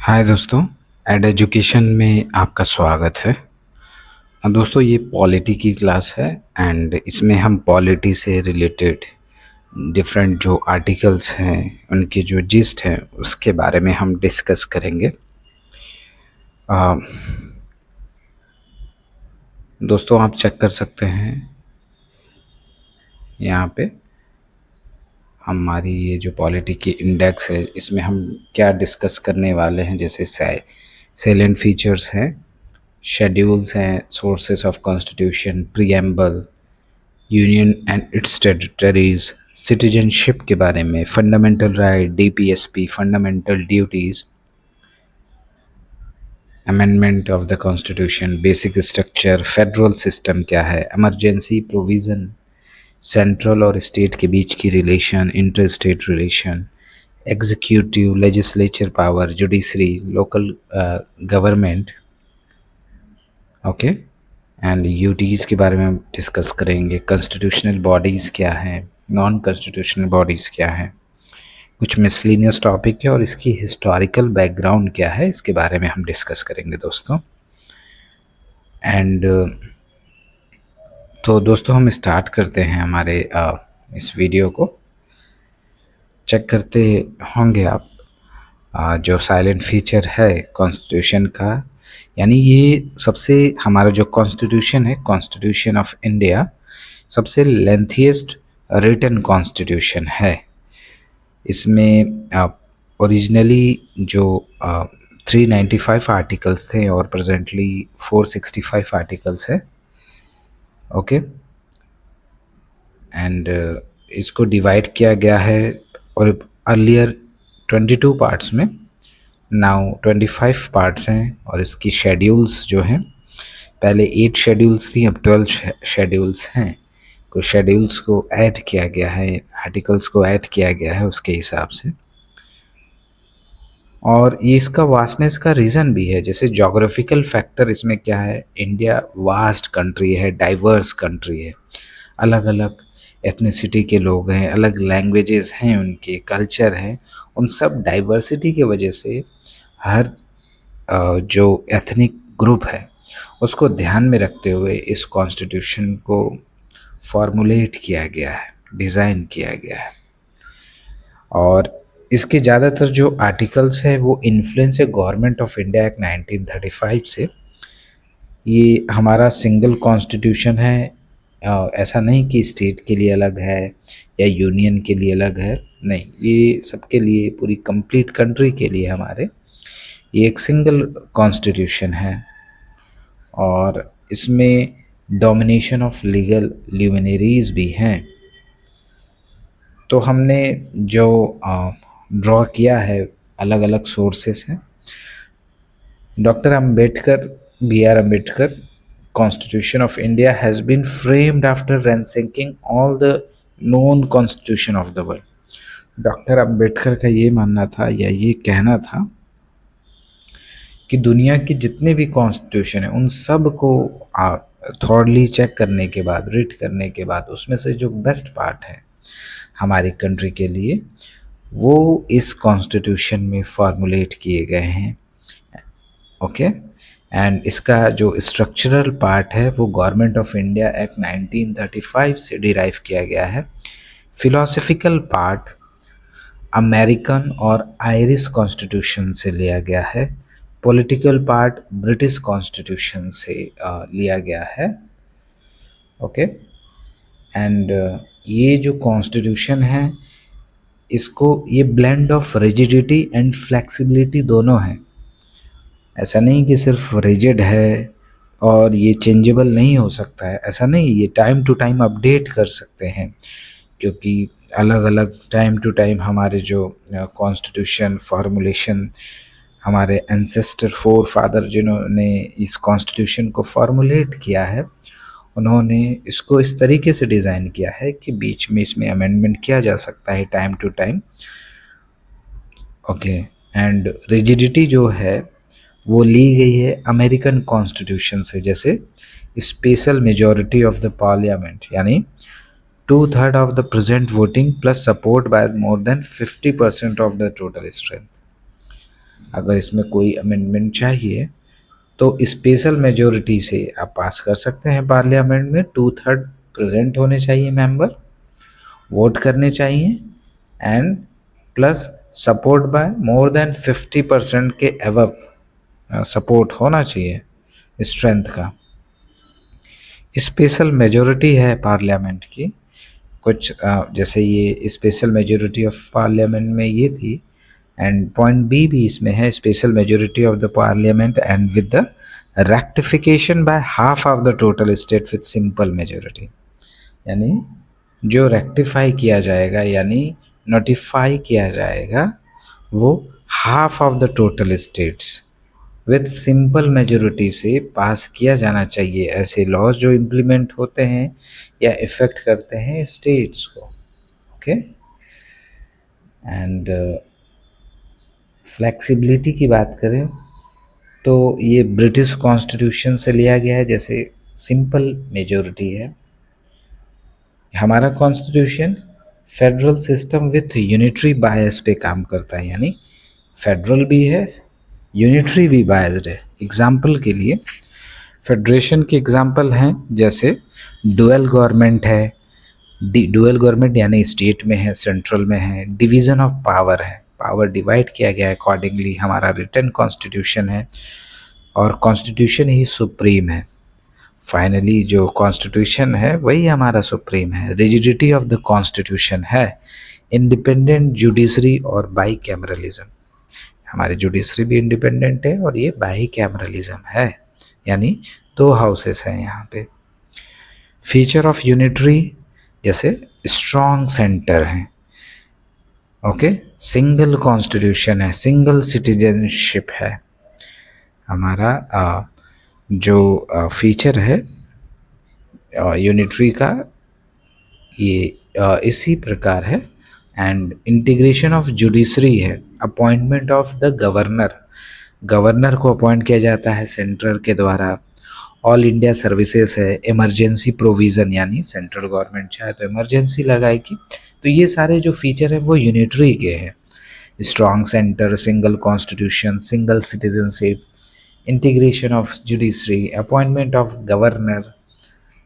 हाय दोस्तों, add education में आपका स्वागत है। दोस्तों ये पॉलिटी की क्लास है एंड इसमें हम पॉलिटी से रिलेटेड डिफरेंट जो आर्टिकल्स हैं उनकी जो जिस्ट हैं उसके बारे में हम डिस्कस करेंगे। अ, दोस्तों आप चेक कर सकते हैं यहाँ पे हमारी ये जो पॉलिटी की इंडेक्स है इसमें हम क्या डिस्कस करने वाले हैं। जैसे सैलेंट फीचर्स हैं, शेड्यूल्स हैं, sources of constitution, preamble, union and it's territories, citizenship के बारे में, fundamental right, DPSP, fundamental duties, amendment of the constitution, basic structure, federal system क्या है, इमरजेंसी प्रोविज़न, सेंट्रल और स्टेट के बीच की relation, inter state relation, executive legislature power, judiciary, local government, okay. And UTs के बारे में हम डिस्कस करेंगे। कॉन्स्टिट्यूशनल बॉडीज़ क्या हैं, नॉन कॉन्स्टिट्यूशनल बॉडीज़ क्या हैं, कुछ मिसलिनियस टॉपिक है और इसकी हिस्टोरिकल बैकग्राउंड क्या है इसके बारे में हम डिस्कस करेंगे दोस्तों। एंड तो दोस्तों हम स्टार्ट करते हैं हमारे इस वीडियो को। चेक करते होंगे आप जो साइलेंट फीचर है कॉन्स्टिट्यूशन का, यानी ये सबसे हमारा जो कॉन्स्टिट्यूशन है, कॉन्स्टिट्यूशन ऑफ इंडिया, सबसे लेंथीएस्ट रिटन कॉन्स्टिट्यूशन है। इसमें ओरिजिनली जो 395 आर्टिकल्स थे और प्रेजेंटली 465 आर्टिकल्स है, ओके। एंड इसको डिवाइड किया गया है और अर्लियर 22 पार्ट्स में, नाउ 25 पार्ट्स हैं। और इसकी शेड्यूल्स जो हैं, पहले 8 शेड्यूल्स थी, अब 12 शेड्यूल्स हैं। कुछ शेड्यूल्स को ऐड किया गया है, आर्टिकल्स को ऐड किया गया है उसके हिसाब से। और ये इसका वास्टनेस का रीज़न भी है। जैसे जोग्राफिकल फैक्टर इसमें क्या है, इंडिया वास्ट कंट्री है, डाइवर्स कंट्री है, अलग अलग एथनिसिटी के लोग हैं, अलग लैंग्वेजेस हैं, उनके कल्चर हैं। उन सब डाइवर्सिटी की वजह से हर जो एथनिक ग्रुप है उसको ध्यान में रखते हुए इस कॉन्स्टिट्यूशन को फॉर्मुलेट किया गया है, डिज़ाइन किया गया है। और इसके ज़्यादातर जो आर्टिकल्स हैं वो इन्फ्लुएंस है गवर्नमेंट ऑफ इंडिया एक्ट 1935 से। ये हमारा सिंगल कॉन्स्टिट्यूशन है, ऐसा नहीं कि स्टेट के लिए अलग है या यूनियन के लिए अलग है, नहीं, ये सबके लिए, पूरी कंप्लीट कंट्री के लिए हमारे ये एक सिंगल कॉन्स्टिट्यूशन है। और इसमें डोमिनेशन ऑफ लीगल ल्यूमिनरीज भी हैं। तो हमने जो ड्रॉ किया है, अलग अलग सोर्सेस हैं। Doctor Ambedkar, B R Ambedkar, Constitution of India has been framed after ransacking all the known constitution of the world. Doctor Ambedkar का ये मानना था या ये कहना था कि दुनिया की जितने भी कॉन्स्टिट्यूशन है उन सब को थॉरली चेक करने के बाद, रीड करने के बाद, उसमें से जो बेस्ट पार्ट है हमारी कंट्री के लिए वो इस कॉन्स्टिट्यूशन में फॉर्मुलेट किए गए हैं, ओके। एंड इसका जो स्ट्रक्चरल पार्ट है वो गवर्नमेंट ऑफ इंडिया एक्ट 1935 से डिराइव किया गया है। फिलोसफिकल पार्ट अमेरिकन और आयरिश कॉन्स्टिट्यूशन से लिया गया है। पॉलिटिकल पार्ट ब्रिटिश कॉन्स्टिट्यूशन से लिया गया है, ओके। एंड ये जो कॉन्स्टिट्यूशन है इसको, ये blend of rigidity and flexibility दोनों हैं। ऐसा नहीं कि सिर्फ रिजिड है और ये चेंजेबल नहीं हो सकता है, ऐसा नहीं, ये टाइम टू टाइम अपडेट कर सकते हैं, क्योंकि अलग अलग टाइम टू टाइम हमारे जो कॉन्स्टिट्यूशन फॉर्मुलेशन, हमारे एंसेस्टर फोर फादर जिन्होंने इस कॉन्स्टिट्यूशन को फॉर्मुलेट किया है, उन्होंने इसको इस तरीके से डिज़ाइन किया है कि बीच में इसमें अमेंडमेंट किया जा सकता है time to time, okay. And rigidity जो है वो ली गई है अमेरिकन कॉन्स्टिट्यूशन से। जैसे special majority of the parliament, यानी 2/3 of the present voting plus support bye more than 50% of the total strength. अगर इसमें कोई अमेंडमेंट चाहिए तो स्पेशल मेजोरिटी से आप पास कर सकते हैं पार्लियामेंट में। 2/3 प्रेजेंट होने चाहिए मेंबर, वोट करने चाहिए, and plus support bye more than 50% के अबव सपोर्ट होना चाहिए स्ट्रेंथ का। स्पेशल मेजोरिटी है पार्लियामेंट की, कुछ जैसे ये स्पेशल मेजोरिटी ऑफ पार्लियामेंट में ये थी, एंड पॉइंट बी भी इसमें है, special majority of the parliament and with the rectification by half of the total state with simple majority. यानी जो रेक्टिफाई किया जाएगा यानी नोटिफाई किया जाएगा वो half of the total states with simple majority से पास किया जाना चाहिए। ऐसे लॉज जो इम्प्लीमेंट होते हैं या इफ़ेक्ट करते हैं स्टेट्स को। ओके, एंड फ्लेक्सिबिलिटी की बात करें तो ये ब्रिटिश कॉन्स्टिट्यूशन से लिया गया है। जैसे सिंपल मेजोरिटी है, हमारा constitution federal system with unitary बायस पे काम करता है, यानी फेडरल भी है, यूनिटरी भी बायस्ड है। एग्जाम्पल के लिए फेडरेशन के एग्जाम्पल हैं, जैसे डुअल गवर्नमेंट है, डुअल गवर्नमेंट यानी स्टेट में है, सेंट्रल में है। डिवीज़न ऑफ पावर है, पावर डिवाइड किया गया है अकॉर्डिंगली। हमारा रिटन कॉन्स्टिट्यूशन है और कॉन्स्टिट्यूशन ही सुप्रीम है। फाइनली जो कॉन्स्टिट्यूशन है वही हमारा सुप्रीम है। रिजिडिटी ऑफ द कॉन्स्टिट्यूशन है, इंडिपेंडेंट जुडिशरी और बाई कैमरलिज्म। हमारी जुडिशरी भी इंडिपेंडेंट है और ये बाई कैमरलिज्म है, यानी 2 हाउसेस हैं यहाँ पे। फीचर ऑफ यूनिटरी जैसे स्ट्रॉन्ग सेंटर है, ओके, सिंगल कॉन्स्टिट्यूशन है, सिंगल सिटीजनशिप है। हमारा जो फीचर है यूनिटरी का ये इसी प्रकार है। एंड इंटीग्रेशन ऑफ जुडिशरी है, appointment of the governor, governor को अपॉइंट किया जाता है सेंट्रल के द्वारा। ऑल इंडिया सर्विसेज है, इमरजेंसी प्रोविज़न, यानी सेंट्रल गवर्नमेंट चाहे तो इमरजेंसी लगाएगी। तो ये सारे जो फीचर हैं वो यूनिटरी के हैं। Strong centre, single constitution, single citizenship, integration of judiciary, appointment of governor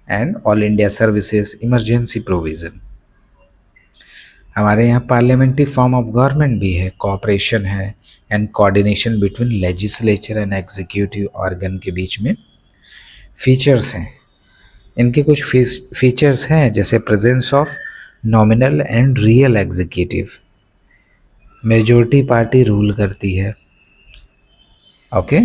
and all India services, emergency provision. हमारे यहाँ पार्लियामेंट्री फॉर्म ऑफ गवर्नमेंट भी है, कोऑपरेशन है and coordination between legislature and executive organ के बीच में। Features हैं, इनके कुछ फीचर्स हैं, जैसे presence of nominal and real executive, majority party rule करती है। ओके,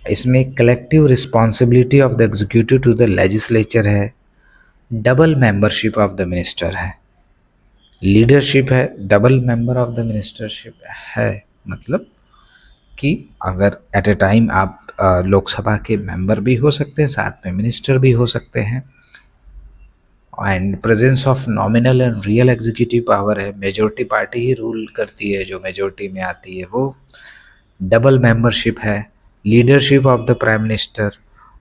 इसमें collective responsibility of the executive to the legislature है, double membership of the minister है, लीडरशिप है, double member of the ministership है। मतलब कि अगर एट ए टाइम आप लोकसभा के मेंबर भी हो सकते हैं, साथ में मिनिस्टर भी हो सकते हैं। And presence of nominal and real executive power है, मेजॉरिटी पार्टी ही रूल करती है, जो मेजॉरिटी में आती है वो। डबल मेंबरशिप है, leadership of the prime minister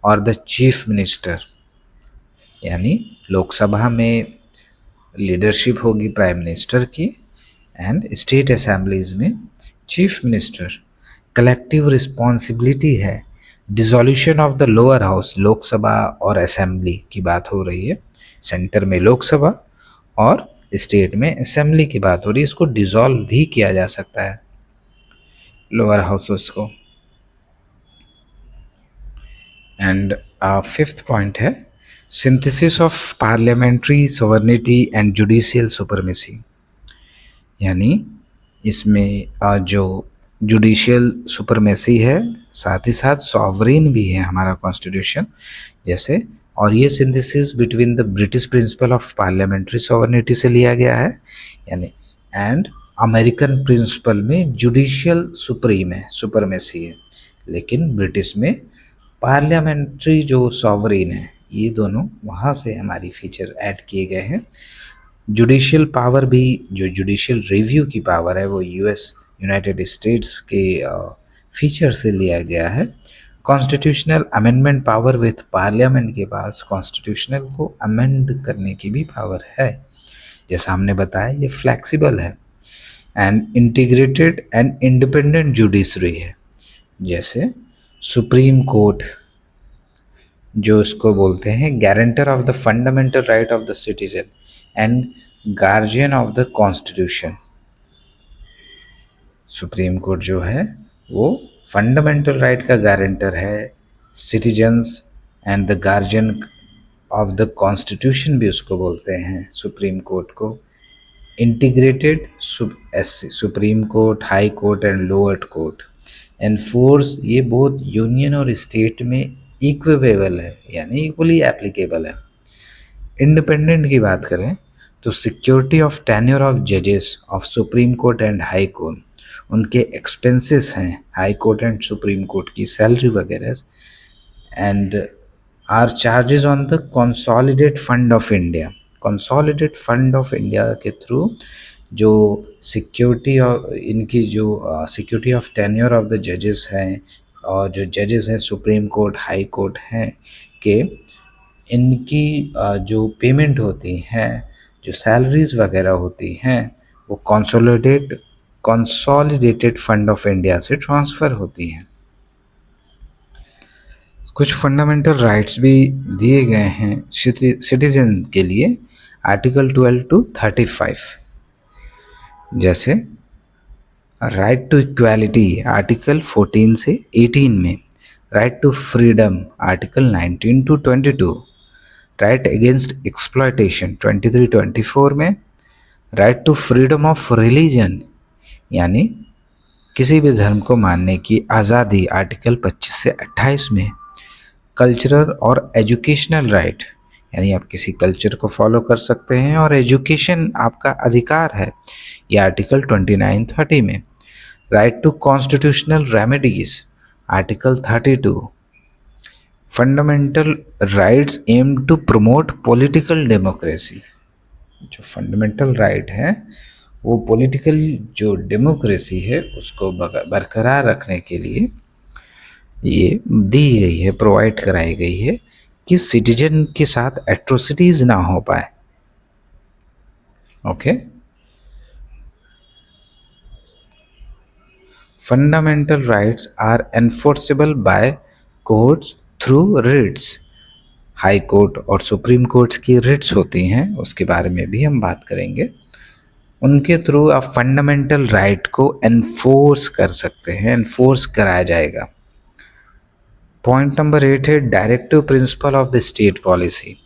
और द चीफ मिनिस्टर, यानी लोकसभा में लीडरशिप होगी प्राइम मिनिस्टर की एंड स्टेट असेंबलीज में चीफ मिनिस्टर। कलेक्टिव रिस्पॉन्सिबिलिटी है, dissolution of the lower house, Lok Sabha और असेंबली की बात हो रही है, सेंटर में लोकसभा और स्टेट में असेंबली की बात हो रही है, इसको डिसॉल्व भी किया जा सकता है लोअर हाउसेस को। एंड फिफ्थ पॉइंट है synthesis of parliamentary sovereignty and judicial supremacy, यानी इसमें जो जुडिशियल सुपरमेसी है साथ ही साथ सॉवरेन भी है हमारा कॉन्स्टिट्यूशन जैसे। और ये synthesis between the British principle of parliamentary sovereignty से लिया गया है, यानी एंड अमेरिकन प्रिंसिपल में जुडिशियल सुप्रीम है, सुपरमेसी है, लेकिन ब्रिटिश में पार्लियामेंट्री जो सॉवरेन है, ये दोनों वहाँ से हमारी फीचर ऐड किए गए हैं। जुडिशियल पावर भी, जो जुडिशियल रिव्यू की पावर है वो यूएस यूनाइटेड स्टेट्स के फीचर से लिया गया है। Constitutional amendment power with parliament के पास कॉन्स्टिट्यूशनल को अमेंड करने की भी पावर है। जैसा हमने बताया ये फ्लेक्सिबल है, and integrated and independent judiciary है, जैसे सुप्रीम कोर्ट, जो इसको बोलते हैं guarantor of the fundamental right of the citizen and guardian of the constitution. Supreme court जो है वो फंडामेंटल राइट का गारंटर है, citizens and the guardian of the constitution भी उसको बोलते हैं सुप्रीम कोर्ट को। Integrated supreme court, high court and lower court enforce, ये बोथ यूनियन और स्टेट में इक्विवेबल है, यानी इक्वली एप्लीकेबल है। इंडिपेंडेंट की बात करें तो सिक्योरिटी ऑफ टेन्योर ऑफ जजेस of supreme court and high court, उनके एक्सपेंसेस हैं high court and supreme court की सैलरी वगैरह, and are charges on the consolidate fund of India. Consolidate fund of India के थ्रू जो security और इनकी जो security of tenure of the जजेस हैं, और जो जजेस हैं सुप्रीम कोर्ट हाई कोर्ट हैं के, इनकी जो पेमेंट होती हैं, जो सैलरीज वगैरह होती हैं, वो कंसोलिडेटेड फंड ऑफ इंडिया से ट्रांसफ़र होती हैं। कुछ फंडामेंटल राइट्स भी दिए गए हैं सिटीजन के लिए, आर्टिकल 12 to 35, जैसे राइट टू इक्वालिटी आर्टिकल 14 से 18 में, right to freedom article 19 to 22, right against exploitation 23-24 में, right to freedom of religion यानी किसी भी धर्म को मानने की आज़ादी आर्टिकल 25 से 28 में, कल्चरल और एजुकेशनल राइट यानी आप किसी कल्चर को फॉलो कर सकते हैं और एजुकेशन आपका अधिकार है, ये आर्टिकल 29-30 में, right to constitutional remedies article 32, fundamental rights aim to promote political democracy, जो फंडामेंटल राइट है वो पॉलिटिकल जो डेमोक्रेसी है उसको बरकरार रखने के लिए ये दी गई है, प्रोवाइड कराई गई है कि सिटीजन के साथ एट्रोसिटीज़ ना हो पाए। Okay, fundamental rights are enforceable by courts through writs. High court और सुप्रीम कोर्ट्स की रिट्स होती हैं, उसके बारे में भी हम बात करेंगे। उनके थ्रू आप फंडामेंटल राइट को एनफोर्स कर सकते हैं, एनफोर्स कराया जाएगा। पॉइंट नंबर 8 है directive principle of the state policy.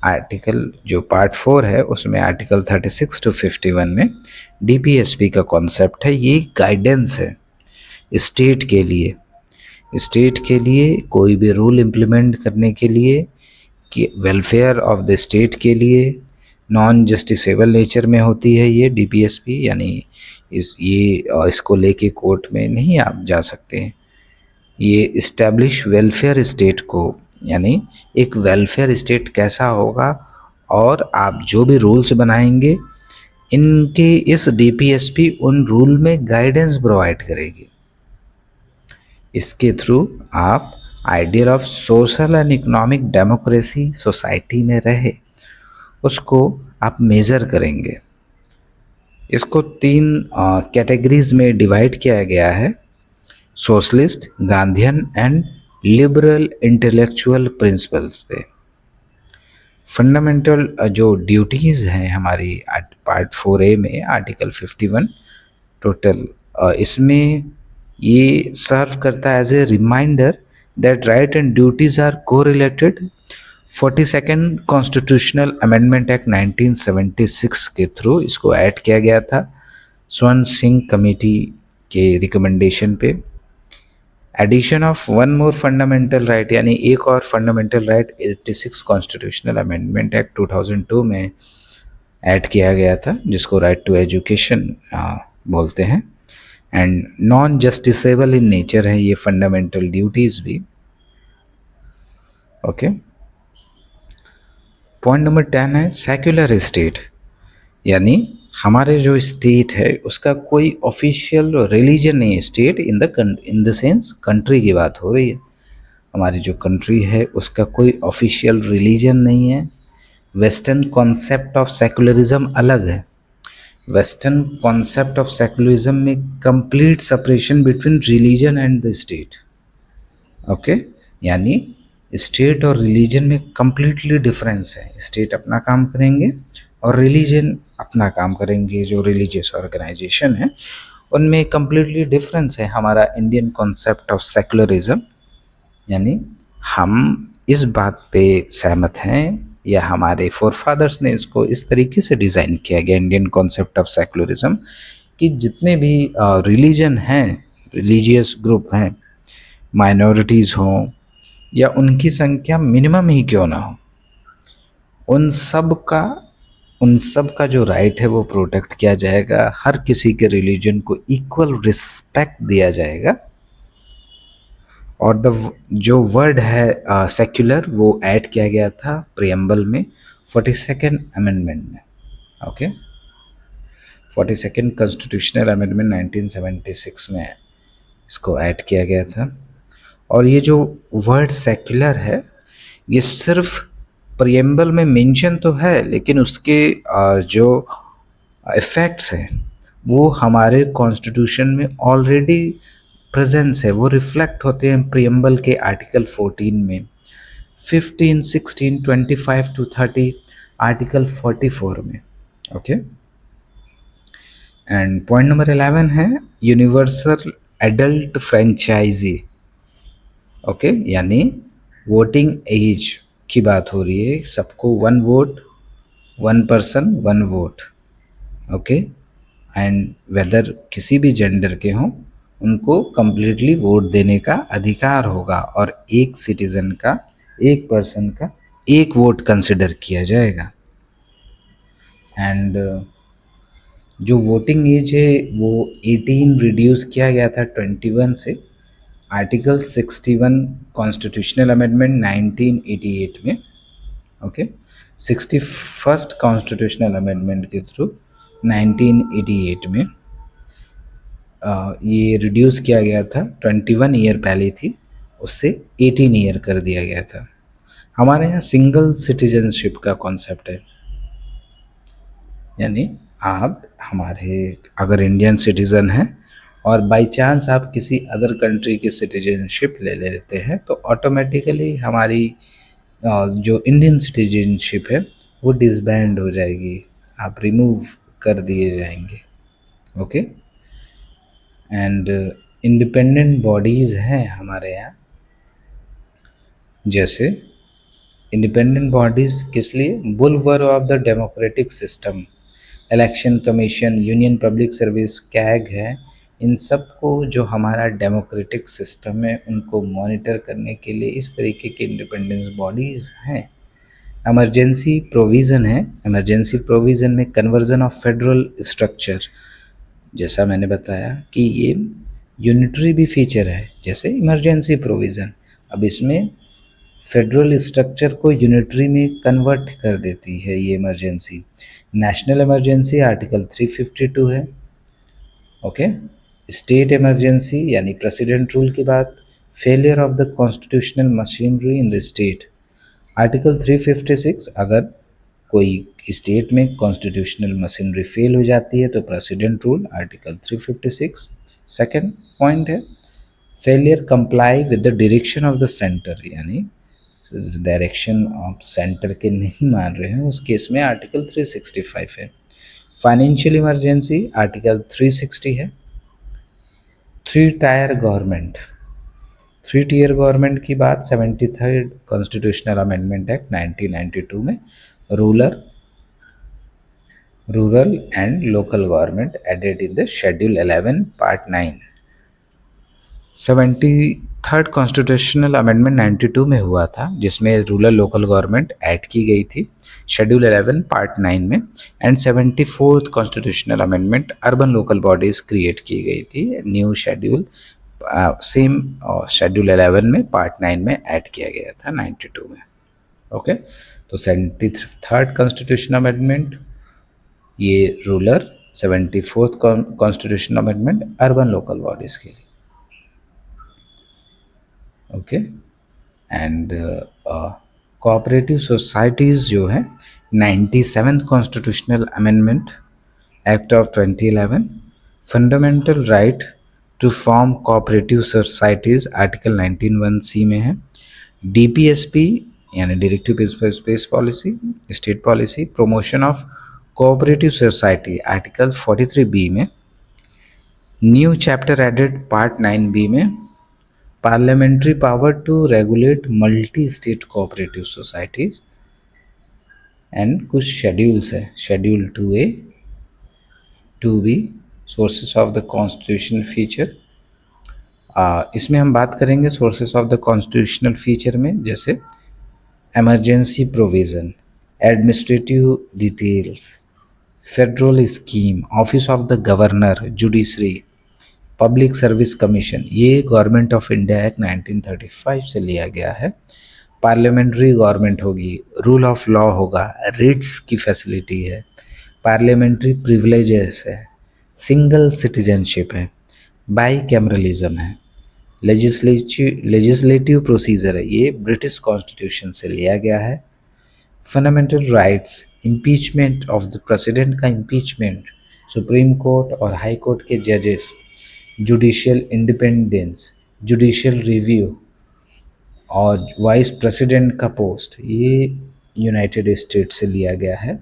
Article जो पार्ट 4 है उसमें आर्टिकल 36 to 51 में डीपीएसपी का कॉन्सेप्ट है, ये गाइडेंस है स्टेट के लिए। स्टेट के लिए कोई भी रूल इम्प्लीमेंट करने के लिए, कि वेलफेयर ऑफ द स्टेट के लिए, नॉन जस्टिसेबल नेचर में होती है ये डीपीएसपी, यानी इसको लेके कोर्ट में नहीं आप जा सकते हैं। ये इस्टेब्लिश वेलफेयर स्टेट को, यानी एक वेलफेयर स्टेट कैसा होगा और आप जो भी रूल्स बनाएंगे इनके इस डीपीएसपी उन रूल में गाइडेंस प्रोवाइड करेगी। इसके थ्रू आप ideal of social and economic democracy society में रहे उसको आप मेज़र करेंगे। इसको 3 कैटेगरीज में डिवाइड किया गया है, socialist, Gandhian and liberal intellectual principles पे। फंडामेंटल जो ड्यूटीज़ हैं हमारी पार्ट 4A में आर्टिकल 51 टोटल, इसमें ये सर्व करता है as a reminder that right and duties are correlated. 42nd constitutional amendment act 1976 के थ्रू इसको ऐड किया गया था स्वर्ण सिंह कमेटी के रिकमेंडेशन पे। Addition of one more fundamental right, यानी एक और fundamental right 86 constitutional amendment act 2002 में ऐड किया गया था, जिसको राइट टू एजुकेशन बोलते हैं। And non justiciable in nature है ये फंडामेंटल ड्यूटीज़ भी। ओके, पॉइंट नंबर 10 है सेक्युलर स्टेट, यानी हमारे जो स्टेट है उसका कोई ऑफिशियल रिलीजन नहीं है। State in the sense country की बात हो रही है, हमारी जो कंट्री है उसका कोई ऑफिशियल रिलीजन नहीं है। वेस्टर्न कॉन्सेप्ट ऑफ सेकुलरिज्म अलग है, वेस्टर्न कॉन्सेप्ट ऑफ सेकुलरिज्म में complete separation between religion and the state. Okay, यानी स्टेट और रिलीजन में कंप्लीटली डिफरेंस है। स्टेट अपना काम करेंगे और रिलीजन अपना काम करेंगे। जो रिलीजियस ऑर्गेनाइजेशन है उनमें कंप्लीटली डिफरेंस है। हमारा इंडियन कॉन्सेप्ट ऑफ सेकुलरिज्म, यानी हम इस बात पे सहमत हैं या हमारे फोरफादर्स ने इसको इस तरीके से डिज़ाइन किया गया इंडियन कॉन्सेप्ट ऑफ सेकुलरिज्म कि जितने भी रिलीजन हैं, रिलीजियस ग्रुप हैं, माइनॉरिटीज़ हों या उनकी संख्या मिनिमम ही क्यों ना हो, उन सब का जो राइट है वो प्रोटेक्ट किया जाएगा। हर किसी के रिलीजन को इक्वल रिस्पेक्ट दिया जाएगा। और जो वर्ड है सेक्युलर वो ऐड किया गया था प्रियम्बल में 42nd अमेंडमेंट में। ओके, 42nd कॉन्स्टिट्यूशनल अमेंडमेंट 1976 में इसको ऐड किया गया था। और ये जो वर्ड सेक्युलर है ये सिर्फ प्रियम्बल में मेंशन तो है, लेकिन उसके जो इफ़ेक्ट्स हैं वो हमारे कॉन्स्टिट्यूशन में ऑलरेडी प्रेजेंस है। वो रिफ्लेक्ट होते हैं प्रियम्बल के आर्टिकल 14 में, 15, 16, 25 to 30, आर्टिकल 44 में। ओके, एंड पॉइंट नंबर 11 है यूनिवर्सल एडल्ट फ्रेंचाइजी। ओके, यानी वोटिंग एज की बात हो रही है। सबको 1 vote, 1 person 1 vote. Okay, and whether किसी भी जेंडर के हों उनको कम्प्लीटली वोट देने का अधिकार होगा और एक सिटीज़न का, एक पर्सन का एक वोट कंसिडर किया जाएगा। एंड जो वोटिंग एज है वो 18 रिड्यूस किया गया था 21 से, आर्टिकल 61 कॉन्स्टिट्यूशनल अमेंडमेंट 1988 में। ओके, 61st कॉन्स्टिट्यूशनल अमेंडमेंट के थ्रू 1988 में ये रिड्यूस किया गया था। 21 ईयर पहले थी, उससे 18 ईयर कर दिया गया था। हमारे यहाँ सिंगल सिटीजनशिप का कॉन्सेप्ट है, यानी आप हमारे अगर इंडियन सिटीज़न हैं और बाय चांस आप किसी अदर कंट्री की सिटीजनशिप ले लेते हैं तो ऑटोमेटिकली हमारी जो इंडियन सिटीजनशिप है वो डिसबैंड हो जाएगी, आप रिमूव कर दिए जाएंगे। ओके, एंड इंडिपेंडेंट बॉडीज़ हैं हमारे यहाँ, जैसे इंडिपेंडेंट बॉडीज़ किस लिए, bulwark of the democratic system, election commission, union public service, CAG है। इन सब को जो हमारा डेमोक्रेटिक सिस्टम है उनको मॉनिटर करने के लिए इस तरीके के इंडिपेंडेंस बॉडीज़ हैं। इमरजेंसी प्रोविज़न है, इमरजेंसी प्रोविज़न में कन्वर्जन ऑफ फेडरल स्ट्रक्चर, जैसा मैंने बताया कि ये यूनिटरी भी फीचर है जैसे इमरजेंसी प्रोविज़न। अब इसमें फेडरल स्ट्रक्चर को यूनिटरी में कन्वर्ट कर देती है ये इमरजेंसी। नेशनल इमरजेंसी आर्टिकल 352 है। ओके, स्टेट इमरजेंसी यानी प्रेसिडेंट रूल के बाद failure of the constitutional machinery in the state, article 356। अगर कोई स्टेट में कॉन्स्टिट्यूशनल मशीनरी फेल हो जाती है तो president rule, article 356। Second point है failure comply with the direction of the centre, यानी डायरेक्शन ऑफ सेंटर के नहीं मान रहे हैं उस केस में आर्टिकल 365 है। फाइनेंशियल इमरजेंसी आर्टिकल 360 है। 3 टायर गवर्नमेंट, 3 टियर गवर्नमेंट की बात 73rd कॉन्स्टिट्यूशनल अमेंडमेंट एक्ट 1992 में rural and local government added in the schedule 11 part 9। 73rd constitutional amendment 92 में हुआ था जिसमें रूरल लोकल गवर्नमेंट ऐड की गई थी शेड्यूल 11 पार्ट 9 में। And 74th constitutional amendment urban local bodies create की गई थी, न्यू शेड्यूल सेम शेड्यूल 11 में पार्ट 9 में ऐड किया गया था 92 में। ओके, तो 73rd कॉन्स्टिट्यूशनल अमेंडमेंट ये rural, 74th constitutional amendment urban local bodies के लिए। ओके, एंड कोऑपरेटिव सोसाइटीज़ जो है 97th constitutional amendment act of 2011, fundamental right to form cooperative societies article 19(1)(c) में है। डीपीएसपी यानी directive space policy, state policy, promotion of cooperative society article 43(b) में। New chapter added part 9(b) में parliamentary power to regulate multi state cooperative societies and कुछ schedules है, schedule 2A 2B, sources of the constitutional feature. इसमें हम बात करेंगे sources of the constitutional feature में, जैसे emergency provision, administrative details, federal scheme, office of the governor, judiciary, public service commission, ये government of India act 1935 से लिया गया है। पार्लियामेंट्री गवर्नमेंट होगी, रूल ऑफ लॉ होगा, रिट्स की फैसिलिटी है, पार्लियामेंट्री प्रिविलेजेस है, सिंगल सिटीजनशिप है, बाई कैमरलिज्म है, लेजिस्लेटिव प्रोसीजर है, ये ब्रिटिश कॉन्स्टिट्यूशन से लिया गया है। Fundamental rights, impeachment of the president का इम्पीचमेंट, सुप्रीम कोर्ट और हाई कोर्ट के जजेस, जुडिशियल इंडिपेंडेंस, जुडिशियल रिव्यू और वाइस प्रेसिडेंट का पोस्ट, ये यूनाइटेड स्टेट्स से लिया गया है।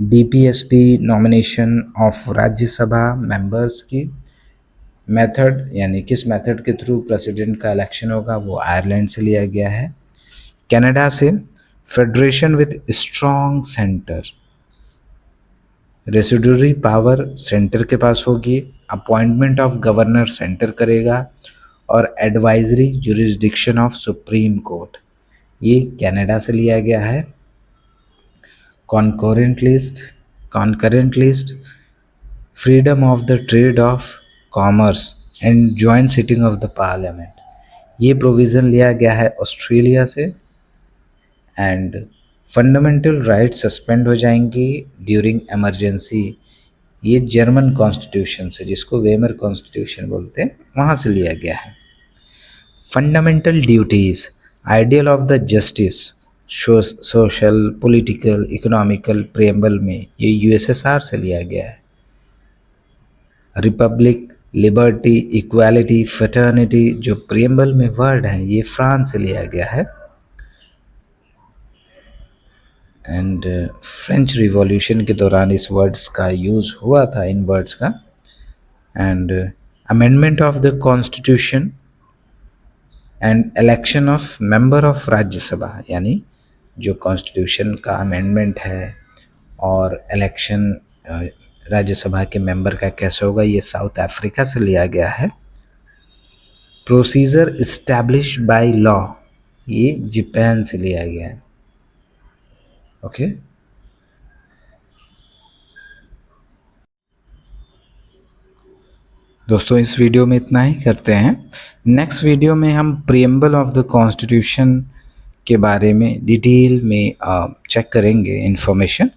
DPSP, nomination of Rajya Sabha members की मेथड, यानी किस मेथड के थ्रू प्रेसिडेंट का इलेक्शन होगा, वो आयरलैंड से लिया गया है। कनाडा से federation with strong centre, residuary power centre के पास होगी, अपॉइंटमेंट ऑफ गवर्नर सेंटर करेगा और advisory jurisdiction of supreme court, ये कनाडा से लिया गया है। Concurrent list, freedom of the trade off commerce and joint sitting of the parliament, ये प्रोविज़न लिया गया है ऑस्ट्रेलिया से। एंड फंडामेंटल राइट सस्पेंड हो जाएंगी ड्यूरिंग एमरजेंसी, ये जर्मन कॉन्स्टिट्यूशन से, जिसको वेमर कॉन्स्टिट्यूशन बोलते हैं, वहाँ से लिया गया है। Fundamental duties, ideal of the justice, social, political, economical preamble में, ये यूएसएसआर से लिया गया है। रिपब्लिक, लिबर्टी, इक्वालिटी, फ्रेटर्निटी, जो प्रियम्बल में वर्ड हैं, ये फ्रांस से लिया गया है। एंड फ्रेंच रिवॉल्यूशन के दौरान इस वर्ड्स का यूज़ हुआ था, इन वर्ड्स का। And amendment of the constitution and election of member of Rajya Sabha, यानी जो कॉन्स्टिट्यूशन का अमेंडमेंट है और इलेक्शन राज्यसभा के मेंबर का कैसे होगा, ये साउथ अफ्रीका से लिया गया है। प्रोसीजर इस्टेब्लिश बाय लॉ, ये जापान से लिया गया है। ओके दोस्तों, इस वीडियो में इतना ही करते हैं। नेक्स्ट वीडियो में हम प्रियम्बल ऑफ द कॉन्स्टिट्यूशन के बारे में डिटेल में चेक करेंगे इन्फॉर्मेशन।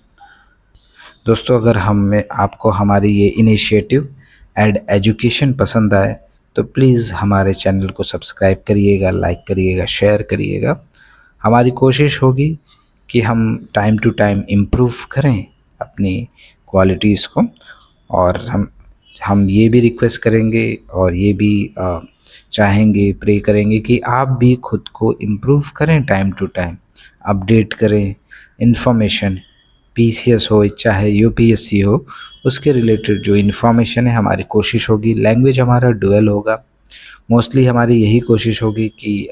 दोस्तों, अगर आपको हमारी ये इनिशिएटिव एड एजुकेशन पसंद आए तो प्लीज़ हमारे चैनल को सब्सक्राइब करिएगा, लाइक करिएगा, शेयर करिएगा। हमारी कोशिश होगी कि हम टाइम टू टाइम इम्प्रूव करें अपनी क्वालिटीज़ को, और हम ये भी रिक्वेस्ट करेंगे और ये भी चाहेंगे, प्रे करेंगे कि आप भी खुद को इम्प्रूव करें, टाइम टू टाइम अपडेट करें इन्फॉर्मेशन, पीसीएस हो चाहे यूपीएससी हो, उसके रिलेटेड जो इन्फॉर्मेशन है, हमारी कोशिश होगी। लैंग्वेज हमारा डुअल होगा, मोस्टली हमारी यही कोशिश होगी कि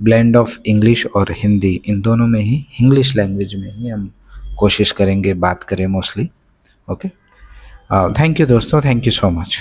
ब्लेंड ऑफ इंग्लिश और हिंदी, इन दोनों में ही, इंग्लिश लैंग्वेज में ही हम कोशिश करेंगे बात करें मोस्टली। ओके, थैंक यू दोस्तों, थैंक यू सो मच।